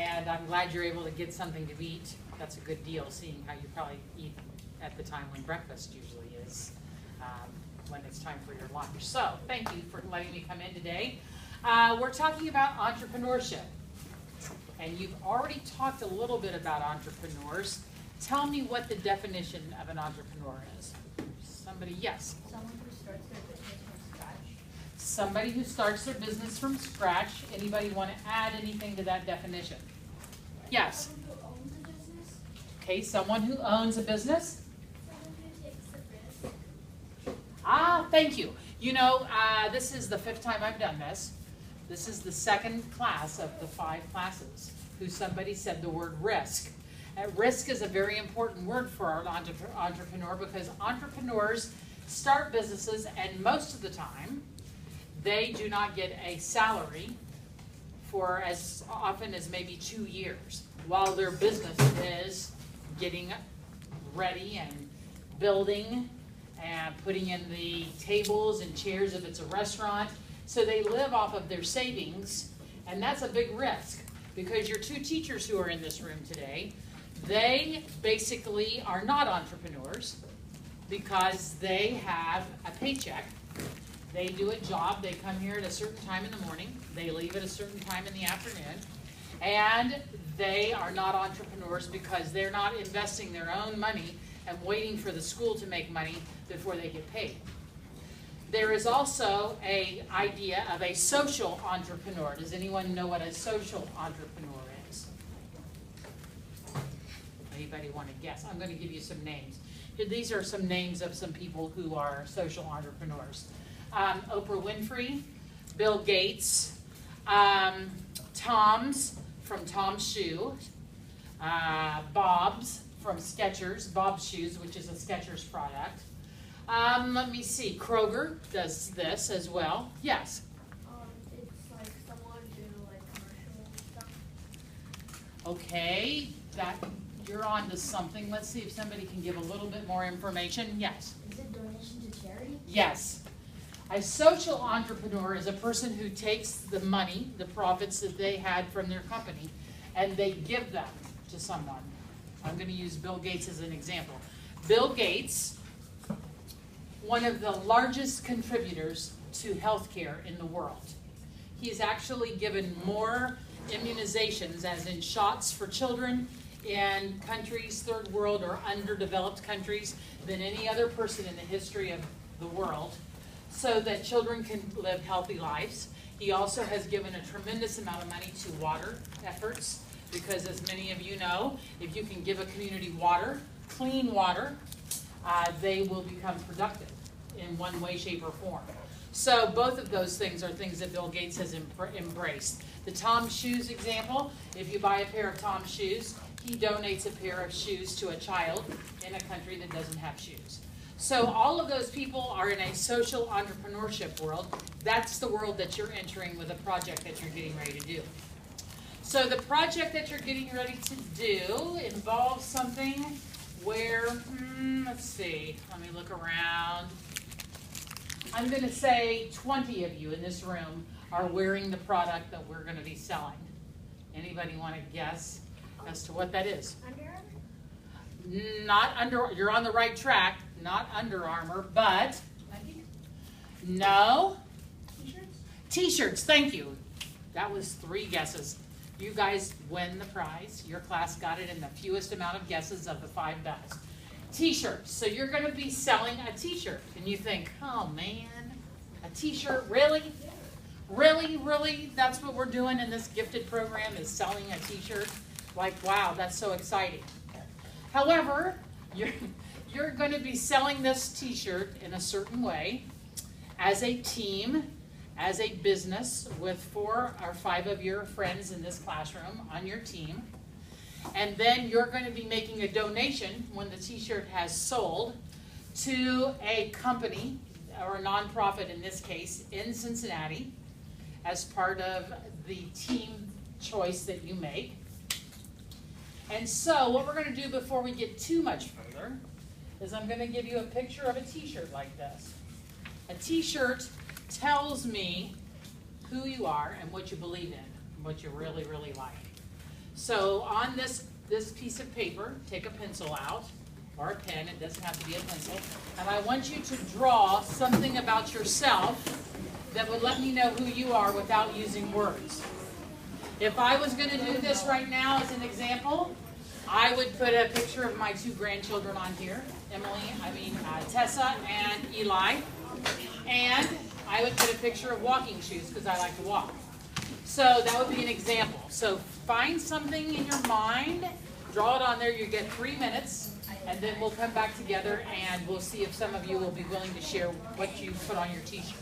and I'm glad you're able to get something to eat. That's a good deal, seeing how you probably eat at the time when breakfast usually is, when it's time for your lunch. So, thank you for letting me come in today. We're talking about entrepreneurship, and you've already talked a little bit about entrepreneurs. Tell me what the definition of an entrepreneur is. Somebody, yes? Someone who starts their business from scratch. Somebody who starts their business from scratch. Anybody want to add anything to that definition? Yes? Someone who owns a business. Okay, someone who owns a business. Someone who takes the risk. Ah, thank you. You know, this is the 5th time I've done this. This is the 2nd class of the 5 classes who somebody said the word risk. Risk is a very important word for our entrepreneur, because entrepreneurs start businesses, and most of the time they do not get a salary for as often as maybe 2 years while their business is getting ready and building and putting in the tables and chairs if it's a restaurant. So they live off of their savings, and that's a big risk, because your 2 teachers who are in this room today, they basically are not entrepreneurs because they have a paycheck. They do a job, they come here at a certain time in the morning, they leave at a certain time in the afternoon, and they are not entrepreneurs because they're not investing their own money and waiting for the school to make money before they get paid. There is also an idea of a social entrepreneur. Does anyone know what a social entrepreneur is? Anybody want to guess? I'm going to give you some names. These are some names of some people who are social entrepreneurs. Oprah Winfrey, Bill Gates, Tom's from Tom's Shoe, Bob's from Skechers, Bob's Shoes, which is a Skechers product. Let me see, Kroger does this as well. Yes? It's like someone do like commercial stuff. Okay, you're on to something. Let's see if somebody can give a little bit more information. Yes? Is it donation to charity? Yes. A social entrepreneur is a person who takes the money, the profits that they had from their company, and they give them to someone. I'm going to use Bill Gates as an example. Bill Gates, one of the largest contributors to healthcare in the world. He's actually given more immunizations, as in shots for children, in countries, 3rd world or underdeveloped countries, than any other person in the history of the world, so that children can live healthy lives. He also has given a tremendous amount of money to water efforts, because as many of you know, if you can give a community water, clean water, they will become productive in one way, shape, or form. So both of those things are things that Bill Gates has embraced. The Tom's Shoes example, if you buy a pair of Tom's Shoes, he donates a pair of shoes to a child in a country that doesn't have shoes. So all of those people are in a social entrepreneurship world. That's the world that you're entering with a project that you're getting ready to do. So the project that you're getting ready to do involves something where, let's see, let me look around. I'm going to say 20 of you in this room are wearing the product that we're going to be selling. Anybody want to guess as to what that is? Under Armour? Not Under, you're on the right track, not Under Armour, but Nike? no. T-shirts? T-shirts, thank you. That was 3 guesses. You guys win the prize. Your class got it in the fewest amount of guesses of the 5 best. T-shirts. So you're going to be selling a T-shirt. And you think, oh man, a T-shirt, really? Really, really? That's what we're doing in this gifted program, is selling a T-shirt? Like, wow, that's so exciting. However, you're going to be selling this T-shirt in a certain way, as a team, as a business, with 4 or 5 of your friends in this classroom on your team. And then you're going to be making a donation when the T-shirt has sold to a company, or a nonprofit in this case, in Cincinnati, as part of the team choice that you make. And so what we're going to do before we get too much further is I'm going to give you a picture of a T-shirt like this. A T-shirt tells me who you are and what you believe in, and what you really, really like. So on this piece of paper, take a pencil out, or a pen, it doesn't have to be a pencil, and I want you to draw something about yourself that would let me know who you are without using words. If I was going to do this right now as an example, I would put a picture of my 2 grandchildren on here, Tessa and Eli, and I would put a picture of walking shoes because I like to walk. So that would be an example. So find something in your mind, draw it on there, you get 3 minutes, and then we'll come back together and we'll see if some of you will be willing to share what you put on your t-shirt.